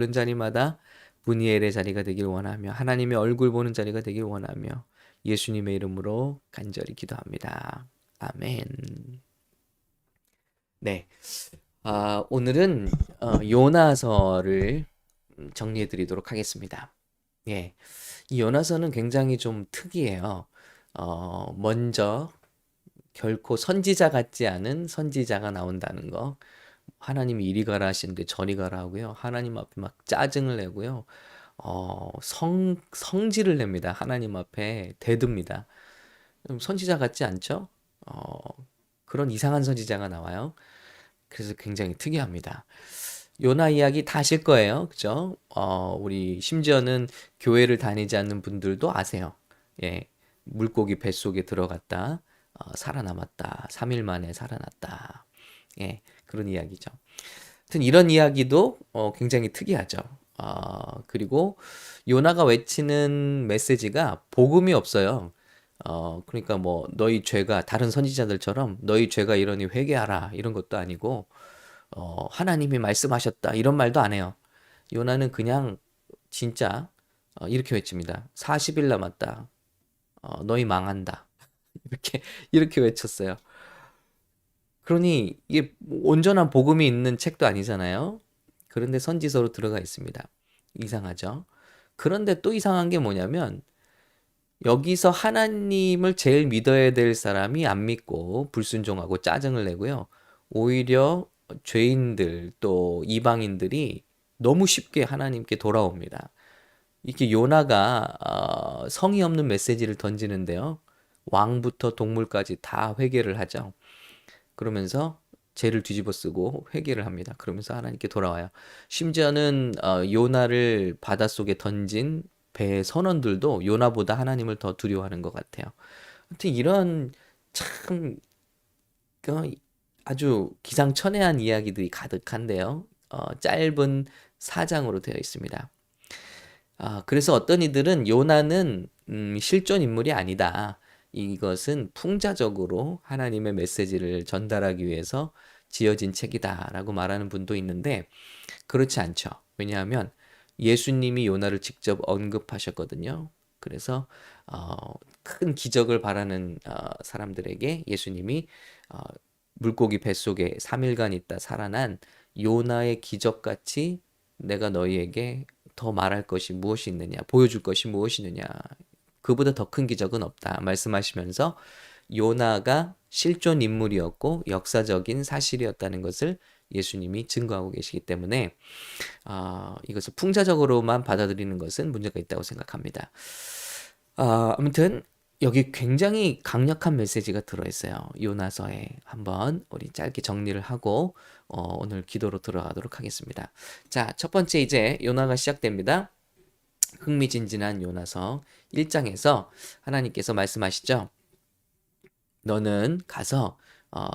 그런 자리마다 분이엘의 자리가 되길 원하며 하나님의 얼굴 보는 자리가 되길 원하며 예수님의 이름으로 간절히 기도합니다. 아멘. 네. 오늘은 요나서를 정리해 드리도록 하겠습니다. 예. 이 요나서는 굉장히 좀 특이해요. 먼저 결코 선지자 같지 않은 선지자가 나온다는 거. 하나님이 이리 가라 하시는데 저리 가라 하고요. 하나님 앞에 막 짜증을 내고요. 성질을 냅니다. 하나님 앞에 대듭니다. 선지자 같지 않죠? 어, 그런 이상한 선지자가 나와요. 그래서 굉장히 특이합니다. 요나 이야기 다 아실 거예요. 그죠? 우리 심지어는 교회를 다니지 않는 분들도 아세요. 예. 물고기 뱃속에 들어갔다. 살아남았다. 3일 만에 살아났다. 예. 그런 이야기죠. 하여튼 이런 이야기도 굉장히 특이하죠. 그리고 요나가 외치는 메시지가 복음이 없어요. 그러니까 뭐 너희 죄가 다른 선지자들처럼 너희 죄가 이러니 회개하라 이런 것도 아니고 하나님이 말씀하셨다 이런 말도 안 해요. 요나는 그냥 진짜 이렇게 외칩니다. 40일 남았다. 너희 망한다. 이렇게 이렇게 외쳤어요. 그러니 이게 온전한 복음이 있는 책도 아니잖아요. 그런데 선지서로 들어가 있습니다. 이상하죠? 그런데 또 이상한 게 뭐냐면 여기서 하나님을 제일 믿어야 될 사람이 안 믿고 불순종하고 짜증을 내고요. 오히려 죄인들 또 이방인들이 너무 쉽게 하나님께 돌아옵니다. 이렇게 요나가 성의 없는 메시지를 던지는데요. 왕부터 동물까지 다 회개를 하죠. 그러면서 죄를 뒤집어 쓰고 회개를 합니다. 그러면서 하나님께 돌아와요. 심지어는 요나를 바닷속에 던진 배의 선원들도 요나보다 하나님을 더 두려워하는 것 같아요. 아무튼 이런 참 그 아주 기상천외한 이야기들이 가득한데요. 짧은 사장으로 되어 있습니다. 그래서 어떤 이들은 요나는 실존 인물이 아니다. 이것은 풍자적으로 하나님의 메시지를 전달하기 위해서 지어진 책이다라고 말하는 분도 있는데 그렇지 않죠. 왜냐하면 예수님이 요나를 직접 언급하셨거든요. 그래서 어, 큰 기적을 바라는 사람들에게 예수님이 어, 물고기 뱃속에 3일간 있다 살아난 요나의 기적같이 내가 너희에게 더 말할 것이 무엇이 있느냐, 보여줄 것이 무엇이 있느냐, 그보다 더 큰 기적은 없다 말씀하시면서 요나가 실존 인물이었고 역사적인 사실이었다는 것을 예수님이 증거하고 계시기 때문에 이것을 풍자적으로만 받아들이는 것은 문제가 있다고 생각합니다. 아무튼 여기 굉장히 강력한 메시지가 들어있어요. 요나서에 한번 우리 짧게 정리를 하고 오늘 기도로 들어가도록 하겠습니다. 자, 첫 번째 이제 요나가 시작됩니다. 흥미진진한 요나서 1장에서 하나님께서 말씀하시죠. 너는 가서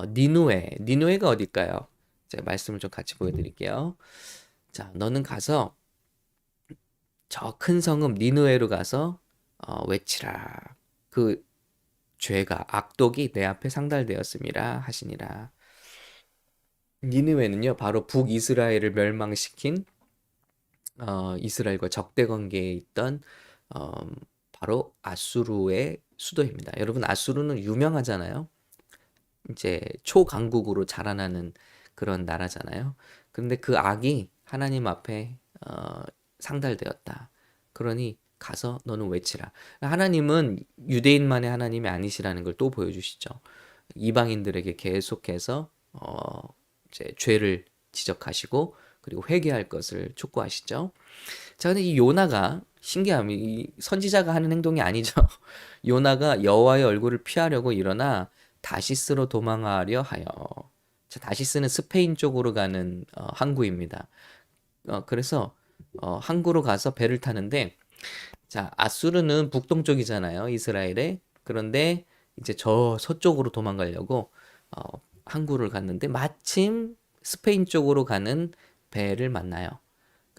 니누에가 어딜까요? 제가 말씀을 좀 같이 보여드릴게요. 자, 너는 가서 저 큰 성읍 니누에로 가서 외치라. 그 죄가 악독이 내 앞에 상달되었음이라 하시니라. 니느웨는요 바로 북이스라엘을 멸망시킨 이스라엘과 적대 관계에 있던 어, 바로 아수르의 수도입니다. 여러분 아수르는 유명하잖아요. 이제 초강국으로 자라나는 그런 나라잖아요. 그런데 그 악이 하나님 앞에 상달되었다. 그러니 가서 너는 외치라. 하나님은 유대인만의 하나님이 아니시라는 걸 또 보여주시죠. 이방인들에게 계속해서 이제 죄를 지적하시고 그리고 회개할 것을 촉구하시죠. 자, 근데 이 요나가 신기함이 이 선지자가 하는 행동이 아니죠. 요나가 여호와의 얼굴을 피하려고 일어나 다시스로 도망하려 하여. 자, 다시스는 스페인 쪽으로 가는 항구입니다. 그래서 항구로 가서 배를 타는데 자, 아수르는 북동쪽이잖아요. 이스라엘에. 그런데 이제 저 서쪽으로 도망가려고 항구를 갔는데 마침 스페인 쪽으로 가는 배를 만나요.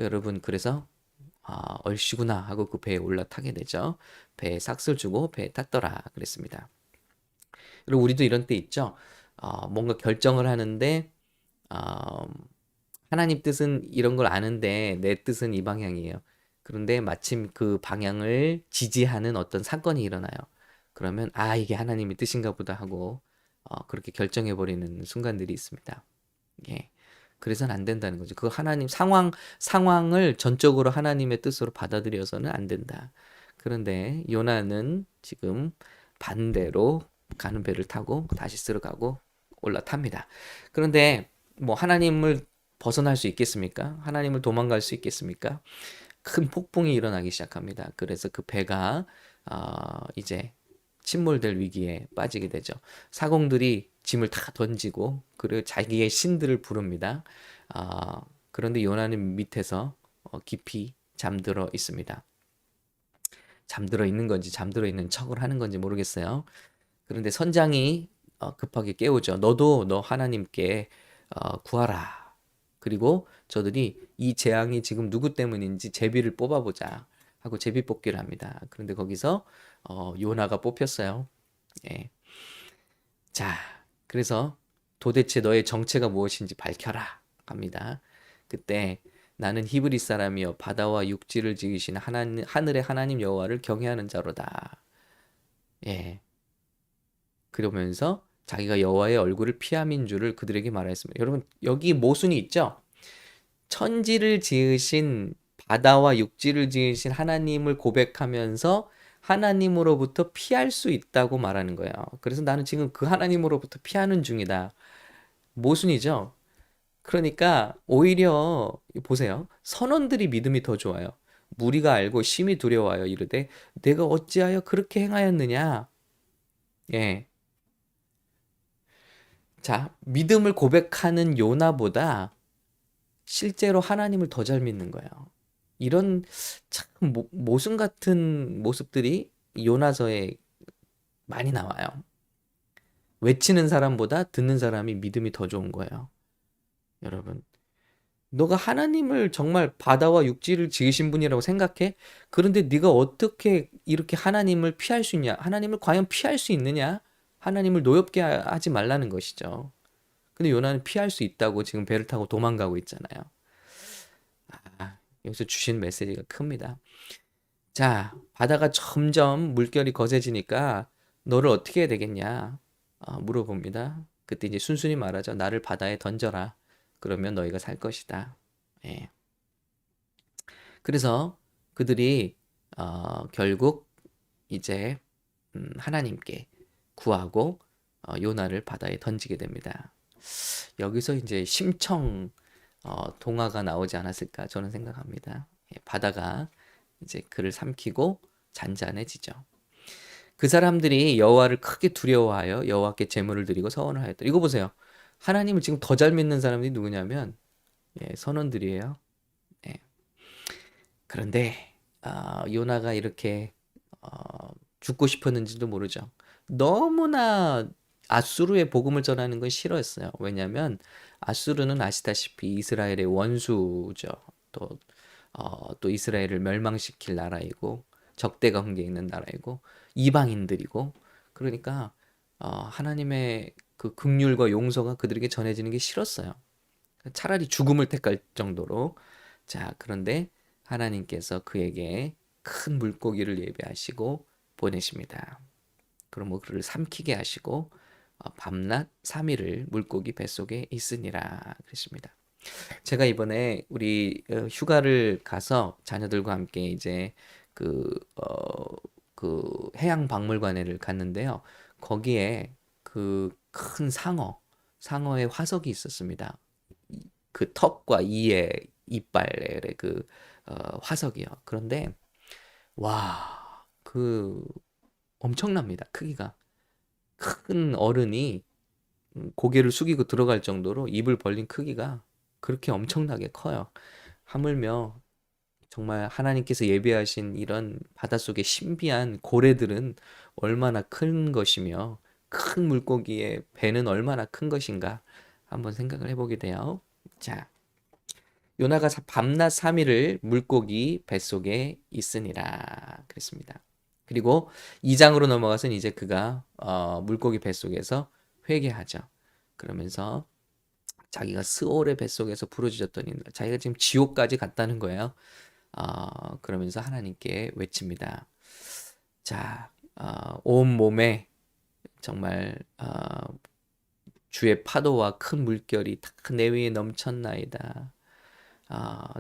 여러분 그래서 얼씨구나 하고 그 배에 올라타게 되죠. 배에 삭슬 주고 배에 탔더라 그랬습니다. 그리고 우리도 이런 때 있죠. 뭔가 결정을 하는데 어, 하나님 뜻은 이런 걸 아는데 내 뜻은 이 방향이에요. 그런데 마침 그 방향을 지지하는 어떤 사건이 일어나요. 그러면 아, 이게 하나님의 뜻인가 보다 하고 그렇게 결정해 버리는 순간들이 있습니다. 예. 그래서는 안 된다는 거죠. 그 하나님 상황을 전적으로 하나님의 뜻으로 받아들여서는 안 된다. 그런데 요나는 지금 반대로 가는 배를 타고 다시 쓸어가고 올라탑니다. 그런데 뭐 하나님을 벗어날 수 있겠습니까? 하나님을 도망갈 수 있겠습니까? 큰 폭풍이 일어나기 시작합니다. 그래서 그 배가 이제 침몰될 위기에 빠지게 되죠. 사공들이 짐을 다 던지고 그리고 자기의 신들을 부릅니다. 그런데 요나는 밑에서 깊이 잠들어 있습니다. 잠들어 있는 건지 잠들어 있는 척을 하는 건지 모르겠어요. 그런데 선장이 급하게 깨우죠. 너 하나님께 구하라. 그리고 저들이 이 재앙이 지금 누구 때문인지 제비를 뽑아보자 하고 제비 뽑기를 합니다. 그런데 거기서 요나가 뽑혔어요. 예. 자, 그래서 도대체 너의 정체가 무엇인지 밝혀라 합니다. 그때 나는 히브리 사람이여 바다와 육지를 지으신 하늘의 하나님 여호와를 경외하는 자로다. 예. 그러면서 자기가 여호와의 얼굴을 피함인 줄을 그들에게 말하였습니다. 여러분 여기 모순이 있죠? 천지를 지으신 바다와 육지를 지으신 하나님을 고백하면서 하나님으로부터 피할 수 있다고 말하는 거예요. 그래서 나는 지금 그 하나님으로부터 피하는 중이다. 모순이죠? 그러니까 오히려 보세요. 선원들이 믿음이 더 좋아요. 무리가 알고 심히 두려워하여 이르되 내가 어찌하여 그렇게 행하였느냐? 예. 자, 믿음을 고백하는 요나보다 실제로 하나님을 더 잘 믿는 거예요. 이런 참 모순 같은 모습들이 요나서에 많이 나와요. 외치는 사람보다 듣는 사람이 믿음이 더 좋은 거예요. 여러분, 너가 하나님을 정말 바다와 육지를 지으신 분이라고 생각해? 그런데 네가 어떻게 이렇게 하나님을 피할 수 있냐? 하나님을 과연 피할 수 있느냐? 하나님을 노엽게 하지 말라는 것이죠. 근데 요나는 피할 수 있다고 지금 배를 타고 도망가고 있잖아요. 여기서 주신 메시지가 큽니다. 자, 바다가 점점 물결이 거세지니까 너를 어떻게 해야 되겠냐? 물어봅니다. 그때 이제 순순히 말하죠. 나를 바다에 던져라. 그러면 너희가 살 것이다. 예. 그래서 그들이 결국 이제 하나님께 구하고 요나를 바다에 던지게 됩니다. 여기서 이제 심청 동화가 나오지 않았을까 저는 생각합니다. 예, 바다가 이제 그를 삼키고 잔잔해지죠. 그 사람들이 여호와를 크게 두려워하여 여호와께 제물을 드리고 서원을 하였다. 이거 보세요. 하나님을 지금 더 잘 믿는 사람들이 누구냐면 선원들이에요. 예. 그런데 요나가 이렇게 죽고 싶었는지도 모르죠. 너무나 아수르의 복음을 전하는 건 싫어했어요. 왜냐하면 아수르는 아시다시피 이스라엘의 원수죠. 또, 또 이스라엘을 멸망시킬 나라이고 적대가 관계 있는 나라이고 이방인들이고 그러니까 하나님의 그 긍휼과 용서가 그들에게 전해지는 게 싫었어요. 차라리 죽음을 택할 정도로. 자, 그런데 하나님께서 그에게 큰 물고기를 예배하시고 보내십니다. 그럼 그를 삼키게 하시고 밤낮 3일을 물고기 뱃속에 있으니라 그랬습니다. 제가 이번에 우리 휴가를 가서 자녀들과 함께 이제 그, 그 해양 박물관에를 갔는데요. 거기에 그 큰 상어의 화석이 있었습니다. 그 턱과 이의 이빨의 그 화석이요. 그런데 와, 그 엄청납니다. 크기가. 큰 어른이 고개를 숙이고 들어갈 정도로 입을 벌린 크기가 그렇게 엄청나게 커요. 하물며 정말 하나님께서 예비하신 이런 바닷속의 신비한 고래들은 얼마나 큰 것이며 큰 물고기의 배는 얼마나 큰 것인가 한번 생각을 해보게 돼요. 자, 요나가 밤낮 3일을 물고기 뱃속에 있으니라 그랬습니다. 그리고 2장으로 넘어가서는 이제 그가 물고기 뱃속에서 회개하죠. 그러면서 자기가 스올의 뱃속에서 부르짖었더니 자기가 지금 지옥까지 갔다는 거예요. 그러면서 하나님께 외칩니다. 자, 온 몸에 정말 주의 파도와 큰 물결이 다 내 위에 넘쳤나이다.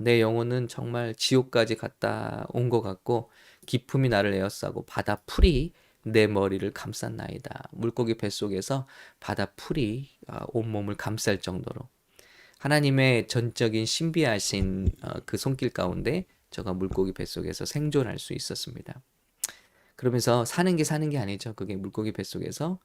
내 영혼은 정말 지옥까지 갔다 온 것 같고 기품이 나를 에워싸고 바다 풀이 내 머리를 감쌌나이다. 물고기 뱃속에서 바다 풀이 온몸을 감쌀 정도로 하나님의 전적인 신비하신 그 손길 가운데 저가 물고기 뱃속에서 생존할 수 있었습니다. 그러면서 사는 게 아니죠. 그게 물고기 뱃속에서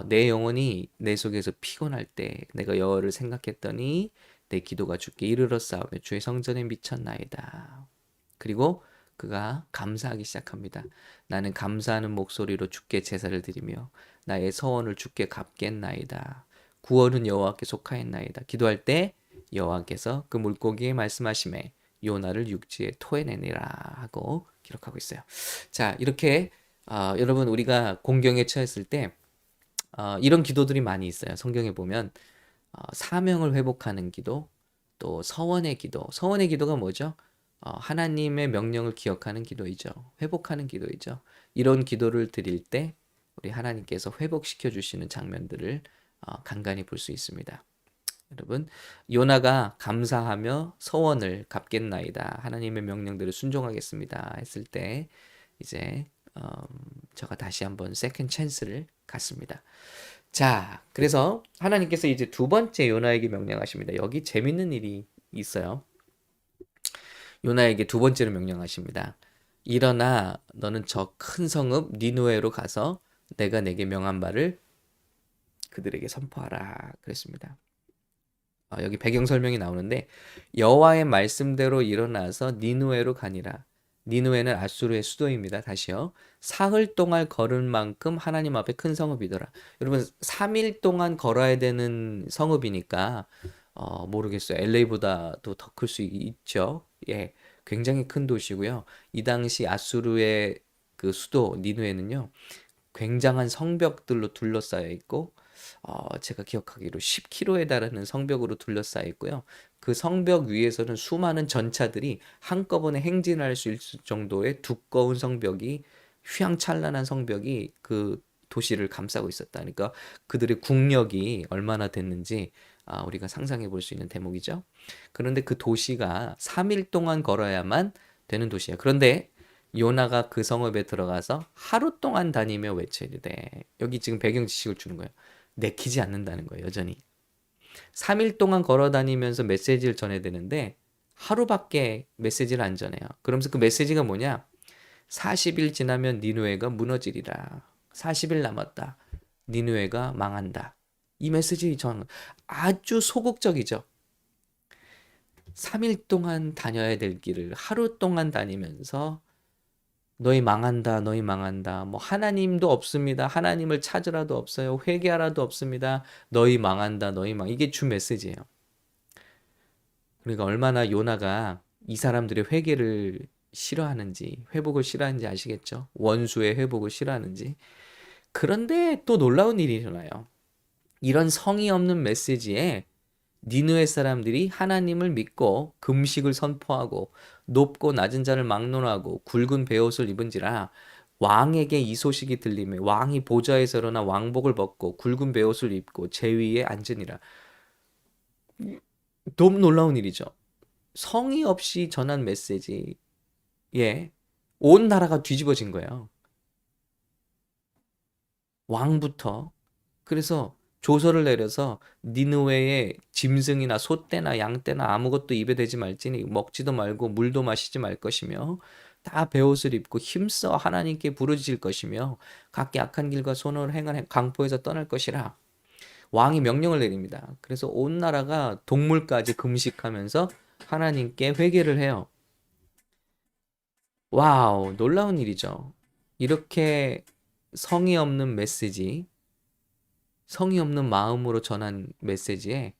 내 영혼이 내 속에서 피곤할 때 내가 여호와를 생각했더니 내 기도가 주께 이르렀사오며 주의 성전에 미쳤나이다. 그리고 그가 감사하기 시작합니다. 나는 감사하는 목소리로 주께 제사를 드리며 나의 서원을 주께 갚겠나이다. 구원은 여호와께 속하였나이다. 기도할 때 여호와께서 그 물고기에 말씀하시매 요나를 육지에 토해내니라 하고 기록하고 있어요. 자, 이렇게 여러분 우리가 공경에 처했을 때 이런 기도들이 많이 있어요. 성경에 보면 사명을 회복하는 기도, 또 서원의 기도. 서원의 기도가 뭐죠? 하나님의 명령을 기억하는 기도이죠. 회복하는 기도이죠. 이런 기도를 드릴 때 우리 하나님께서 회복시켜 주시는 장면들을 간간히 볼 수 있습니다. 여러분, 요나가 감사하며 서원을 갚겠나이다. 하나님의 명령들을 순종하겠습니다. 했을 때 이제 저가 다시 한번 세컨 찬스를 갖습니다. 자, 그래서 하나님께서 이제 두 번째 요나에게 명령하십니다. 여기 재밌는 일이 있어요. 요나에게 두 번째로 명령하십니다. 일어나 너는 저 큰 성읍 니누에로 가서 내가 내게 명한 바를 그들에게 선포하라 그랬습니다. 여기 배경 설명이 나오는데 여호와의 말씀대로 일어나서 니누에로 가니라. 니누에는 아수르의 수도입니다. 다시요. 사흘 동안 걸을 만큼 하나님 앞에 큰 성읍이더라. 여러분 3일 동안 걸어야 되는 성읍이니까 모르겠어요. LA보다도 더 클 수 있죠. 예, 굉장히 큰 도시고요. 이 당시 아수르의 그 수도 니누에는요. 굉장한 성벽들로 둘러싸여 있고 제가 기억하기로 10km에 달하는 성벽으로 둘러싸여 있고요. 그 성벽 위에서는 수많은 전차들이 한꺼번에 행진할 수 있을 정도의 두꺼운 성벽이 휘황찬란한 성벽이 그 도시를 감싸고 있었다. 그러니까 그들의 국력이 얼마나 됐는지 우리가 상상해 볼 수 있는 대목이죠. 그런데 그 도시가 3일 동안 걸어야만 되는 도시야. 그런데 요나가 그 성읍에 들어가서 하루 동안 다니며 외쳐야 돼. 여기 지금 배경 지식을 주는 거예요. 내키지 않는다는 거예요, 여전히. 3일 동안 걸어 다니면서 메시지를 전해야 되는데 하루밖에 메시지를 안 전해요. 그러면서 그 메시지가 뭐냐? 40일 지나면 니누에가 무너지리라. 40일 남았다. 니누에가 망한다. 이 메시지 전 아주 소극적이죠. 3일 동안 다녀야 될 길을 하루 동안 다니면서 너희 망한다, 너희 망한다. 뭐 하나님도 없습니다. 하나님을 찾으라도 없어요. 회개하라도 없습니다. 너희 망한다, 너희 망. 이게 주 메시지예요. 그러니까 얼마나 요나가 이 사람들의 회개를 싫어하는지, 회복을 싫어하는지 아시겠죠? 원수의 회복을 싫어하는지. 그런데 또 놀라운 일이 일어나요. 이런 성의 없는 메시지에 니느웨 사람들이 하나님을 믿고 금식을 선포하고 높고 낮은 자를 막론하고 굵은 베옷을 입은지라 왕에게 이 소식이 들리매 왕이 보좌에서 일어나 왕복을 벗고 굵은 베옷을 입고 제위에 앉으니라. 너무 놀라운 일이죠. 성의 없이 전한 메시지에 온 나라가 뒤집어진 거예요. 왕부터. 그래서 조서를 내려서 니느웨의 짐승이나 소떼나 양떼나 아무것도 입에 대지 말지니 먹지도 말고 물도 마시지 말 것이며 다 베옷을 입고 힘써 하나님께 부르짖을 것이며 각기 악한 길과 손을 행한 강포에서 떠날 것이라. 왕이 명령을 내립니다. 그래서 온 나라가 동물까지 금식하면서 하나님께 회개를 해요. 와우, 놀라운 일이죠. 이렇게 성의 없는 메시지, 성의 없는 마음으로 전한 메시지에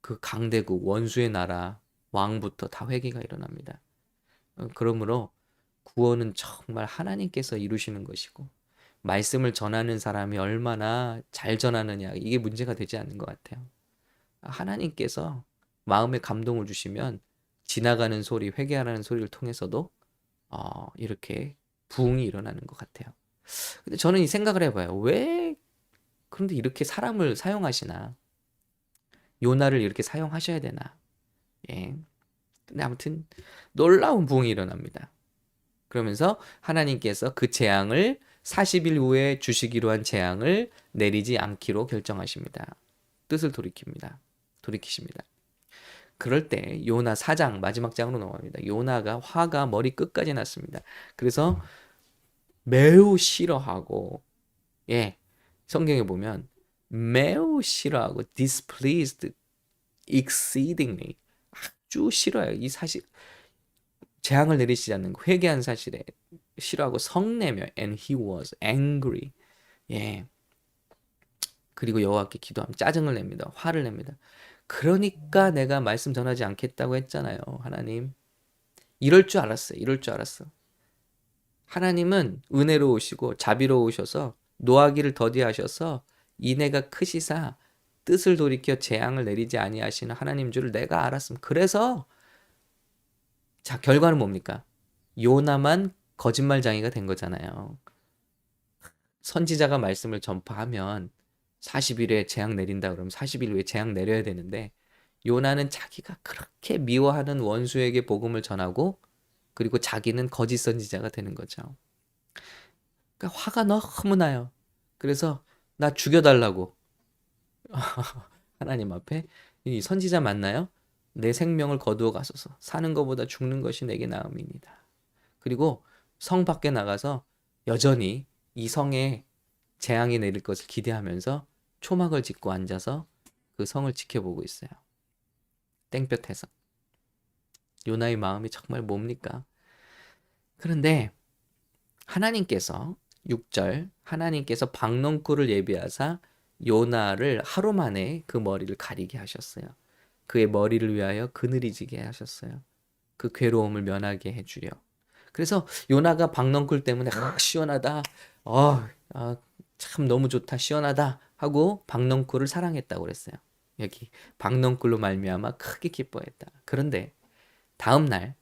그 강대국 원수의 나라 왕부터 다 회개가 일어납니다. 그러므로 구원은 정말 하나님께서 이루시는 것이고 말씀을 전하는 사람이 얼마나 잘 전하느냐 이게 문제가 되지 않는 것 같아요. 하나님께서 마음에 감동을 주시면 지나가는 소리, 회개하라는 소리를 통해서도 이렇게 부흥이 일어나는 것 같아요. 근데 저는 이 생각을 해봐요. 왜 그런데 이렇게 사람을 사용하시나? 요나를 이렇게 사용하셔야 되나? 예. 근데 아무튼 놀라운 부흥이 일어납니다. 그러면서 하나님께서 그 재앙을 40일 후에 주시기로 한 재앙을 내리지 않기로 결정하십니다. 뜻을 돌이키십니다. 그럴 때 요나 4장 마지막 장으로 넘어갑니다. 요나가 화가 머리 끝까지 났습니다. 그래서 매우 싫어하고 성경에 보면 매우 싫어하고 displeased exceedingly 아주 싫어요. 이 사실 재앙을 내리시지 않는 회개한 사실에 싫어하고 성내며 and he was angry. 그리고 여호와께 기도하면 짜증을 냅니다. 화를 냅니다. 그러니까 내가 말씀 전하지 않겠다고 했잖아요. 하나님. 이럴 줄 알았어요. 하나님은 은혜로우시고 자비로우셔서 노하기를 더디하셔서 인애가 크시사 뜻을 돌이켜 재앙을 내리지 아니하시는 하나님 줄 내가 알았음. 그래서 자, 결과는 뭡니까? 요나만 거짓말장이가 된 거잖아요. 선지자가 말씀을 전파하면 40일에 재앙 내린다 그러면 40일 후에 재앙 내려야 되는데 요나는 자기가 그렇게 미워하는 원수에게 복음을 전하고 그리고 자기는 거짓 선지자가 되는 거죠. 그러니까 화가 너무 나요. 그래서 나 죽여달라고 하나님 앞에 이 선지자 맞나요? 내 생명을 거두어 가소서. 사는 것보다 죽는 것이 내게 나음이니이다. 그리고 성 밖에 나가서 여전히 이 성에 재앙이 내릴 것을 기대하면서 초막을 짓고 앉아서 그 성을 지켜보고 있어요. 땡볕에서. 요나의 마음이 정말 뭡니까? 그런데 하나님께서 6절 하나님께서 박넝쿨을 예비하사 요나를 하루 만에 그 머리를 가리게 하셨어요. 그의 머리를 위하여 그늘이 지게 하셨어요. 그 괴로움을 면하게 해주려. 그래서 요나가 박넝쿨 때문에 시원하다. 참 너무 좋다. 시원하다. 하고 박넝쿨을 사랑했다고 그랬어요. 여기 박넝쿨로 말미암아 크게 기뻐했다. 그런데 다음 날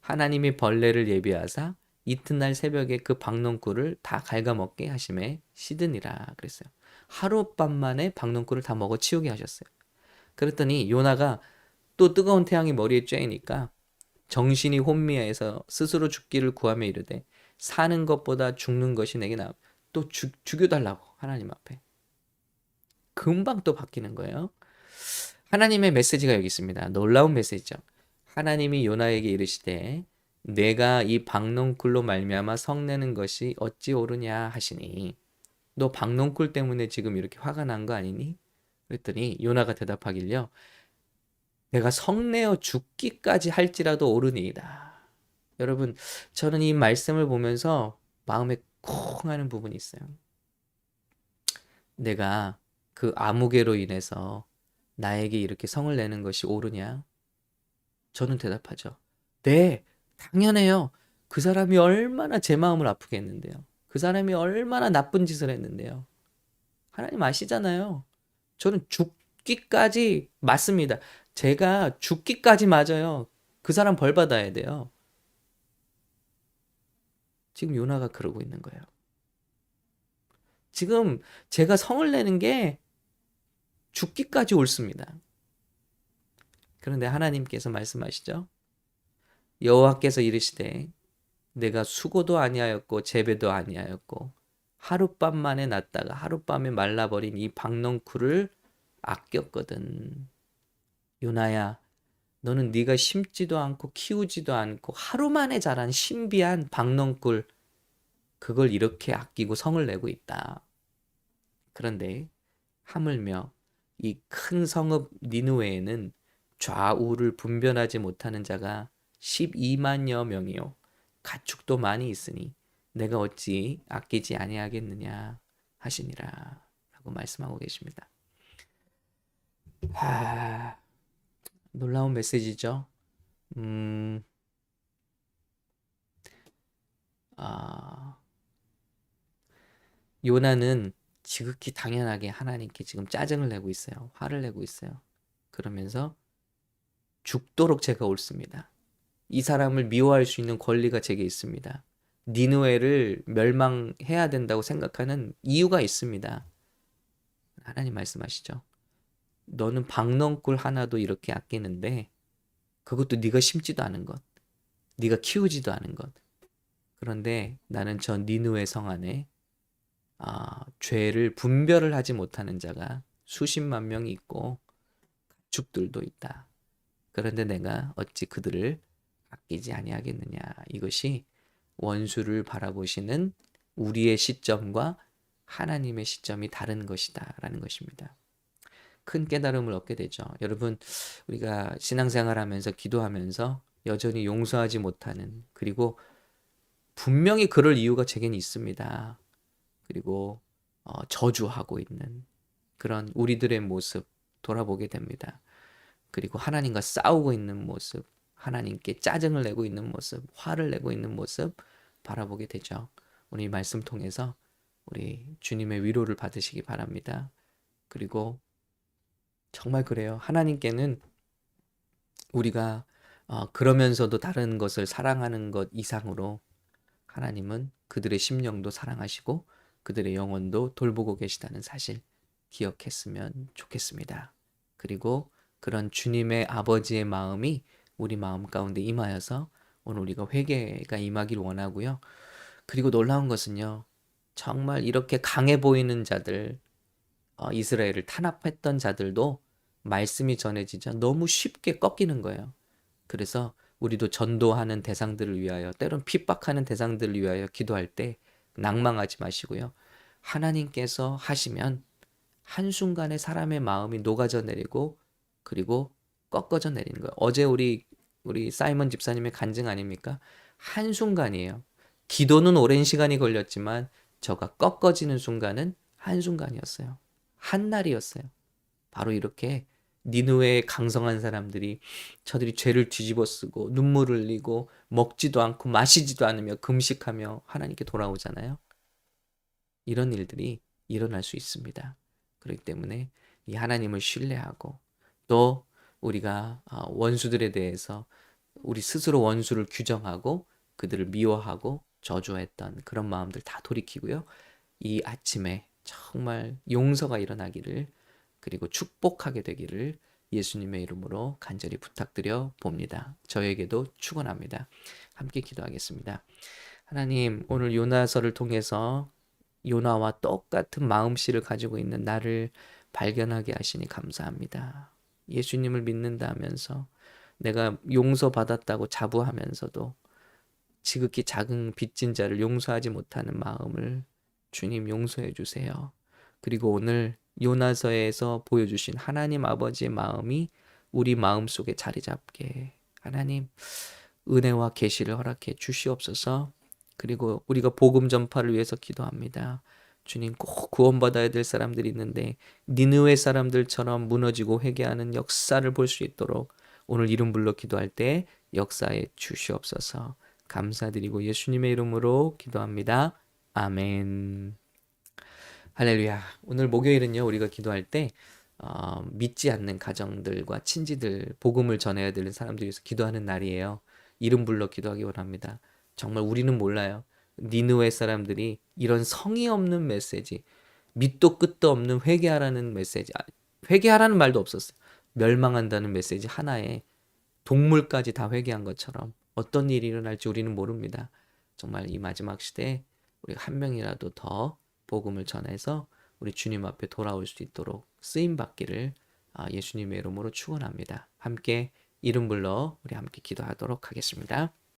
하나님이 벌레를 예비하사 이튿날 새벽에 그 박넝쿨을 다 갉아먹게 하심에 시드니라 그랬어요. 하룻밤 만에 박넝쿨을 다 먹어 치우게 하셨어요. 그랬더니 요나가 또 뜨거운 태양이 머리에 쬐니까 정신이 혼미해서 스스로 죽기를 구하며 이르되 사는 것보다 죽는 것이 내게 나음. 또 죽여달라고 하나님 앞에. 금방 또 바뀌는 거예요. 하나님의 메시지가 여기 있습니다. 놀라운 메시지죠. 하나님이 요나에게 이르시되 내가 이 박넝쿨로 말미암아 성내는 것이 어찌 옳으냐 하시니 너 박넝쿨 때문에 지금 이렇게 화가 난 거 아니니? 그랬더니 요나가 대답하길요. 내가 성내어 죽기까지 할지라도 옳으니이다. 여러분, 저는 이 말씀을 보면서 마음에 쿵 하는 부분이 있어요. 내가 그 아무개로 인해서 나에게 이렇게 성을 내는 것이 옳으냐? 저는 대답하죠. 네, 당연해요. 그 사람이 얼마나 제 마음을 아프게 했는데요. 그 사람이 얼마나 나쁜 짓을 했는데요. 하나님 아시잖아요. 저는 죽기까지 맞습니다. 제가 죽기까지 맞아요. 그 사람 벌 받아야 돼요. 지금 요나가 그러고 있는 거예요. 지금 제가 성을 내는 게 죽기까지 옳습니다. 그런데 하나님께서 말씀하시죠. 여호와께서 이르시되 내가 수고도 아니하였고 재배도 아니하였고 하룻밤 만에 났다가 하룻밤에 말라버린 이 박넝쿨을 아꼈거든. 요나야, 너는 네가 심지도 않고 키우지도 않고 하루 만에 자란 신비한 박넝쿨 그걸 이렇게 아끼고 성을 내고 있다. 그런데 하물며 이 큰 성읍 니느웨에는 좌우를 분별하지 못하는 자가 12만여 명이요 가축도 많이 있으니 내가 어찌 아끼지 아니하겠느냐 하시니라 라고 말씀하고 계십니다. 놀라운 메시지죠. 요나는 지극히 당연하게 하나님께 지금 짜증을 내고 있어요. 화를 내고 있어요. 그러면서 죽도록 제가 옳습니다. 이 사람을 미워할 수 있는 권리가 제게 있습니다. 니느웨를 멸망해야 된다고 생각하는 이유가 있습니다. 하나님 말씀하시죠. 너는 박넝쿨 하나도 이렇게 아끼는데 그것도 네가 심지도 않은 것, 네가 키우지도 않은 것. 그런데 나는 저 니느웨 성 안에 죄를 분별을 하지 못하는 자가 수십만 명이 있고 가축들도 있다. 그런데 내가 어찌 그들을 아끼지 아니하겠느냐. 이것이 원수를 바라보시는 우리의 시점과 하나님의 시점이 다른 것이다 라는 것입니다. 큰 깨달음을 얻게 되죠. 여러분, 우리가 신앙생활하면서 기도하면서 여전히 용서하지 못하는, 그리고 분명히 그럴 이유가 제겐 있습니다. 그리고 저주하고 있는 그런 우리들의 모습 돌아보게 됩니다. 그리고 하나님과 싸우고 있는 모습, 하나님께 짜증을 내고 있는 모습, 화를 내고 있는 모습 바라보게 되죠. 오늘 이 말씀 통해서 우리 주님의 위로를 받으시기 바랍니다. 그리고 정말 그래요. 하나님께는 우리가 그러면서도 다른 것을 사랑하는 것 이상으로 하나님은 그들의 심령도 사랑하시고 그들의 영혼도 돌보고 계시다는 사실 기억했으면 좋겠습니다. 그리고 그런 주님의 아버지의 마음이 우리 마음 가운데 임하여서 오늘 우리가 회개가 임하길 원하고요. 그리고 놀라운 것은요. 정말 이렇게 강해 보이는 자들, 이스라엘을 탄압했던 자들도 말씀이 전해지자 너무 쉽게 꺾이는 거예요. 그래서 우리도 전도하는 대상들을 위하여, 때론 핍박하는 대상들을 위하여 기도할 때 낭망하지 마시고요. 하나님께서 하시면 한순간에 사람의 마음이 녹아져 내리고 그리고 꺾어져 내리는 거예요. 어제 우리 사이먼 집사님의 간증 아닙니까? 한순간이에요. 기도는 오랜 시간이 걸렸지만 저가 꺾어지는 순간은 한순간이었어요. 한날이었어요. 바로 이렇게 니느웨의 강성한 사람들이 저들이 죄를 뒤집어 쓰고 눈물을 흘리고 먹지도 않고 마시지도 않으며 금식하며 하나님께 돌아오잖아요. 이런 일들이 일어날 수 있습니다. 그렇기 때문에 이 하나님을 신뢰하고 또 우리가 원수들에 대해서 우리 스스로 원수를 규정하고 그들을 미워하고 저주했던 그런 마음들 다 돌이키고요. 이 아침에 정말 용서가 일어나기를 그리고 축복하게 되기를 예수님의 이름으로 간절히 부탁드려 봅니다. 저에게도 축원합니다. 함께 기도하겠습니다. 하나님, 오늘 요나서를 통해서 요나와 똑같은 마음씨를 가지고 있는 나를 발견하게 하시니 감사합니다. 예수님을 믿는다 하면서 내가 용서받았다고 자부하면서도 지극히 작은 빚진 자를 용서하지 못하는 마음을 주님 용서해 주세요. 그리고 오늘 요나서에서 보여주신 하나님 아버지의 마음이 우리 마음속에 자리 잡게 하나님 은혜와 계시를 허락해 주시옵소서. 그리고 우리가 복음 전파를 위해서 기도합니다. 주님, 꼭 구원받아야 될 사람들이 있는데 니느웨 사람들처럼 무너지고 회개하는 역사를 볼 수 있도록 오늘 이름 불러 기도할 때 역사해 주시옵소서. 감사드리고 예수님의 이름으로 기도합니다. 아멘. 할렐루야. 오늘 목요일은요, 우리가 기도할 때 믿지 않는 가정들과 친지들, 복음을 전해야 되는 사람들이 위해서 기도하는 날이에요. 이름 불러 기도하기 원합니다. 정말 우리는 몰라요. 니느웨 사람들이 이런 성의 없는 메시지, 밑도 끝도 없는 회개하라는 메시지, 회개하라는 말도 없었어요. 멸망한다는 메시지 하나에 동물까지 다 회개한 것처럼 어떤 일이 일어날지 우리는 모릅니다. 정말 이 마지막 시대에 우리 한 명이라도 더 복음을 전해서 우리 주님 앞에 돌아올 수 있도록 쓰임 받기를 예수님의 이름으로 축원합니다. 함께 이름 불러 우리 함께 기도하도록 하겠습니다.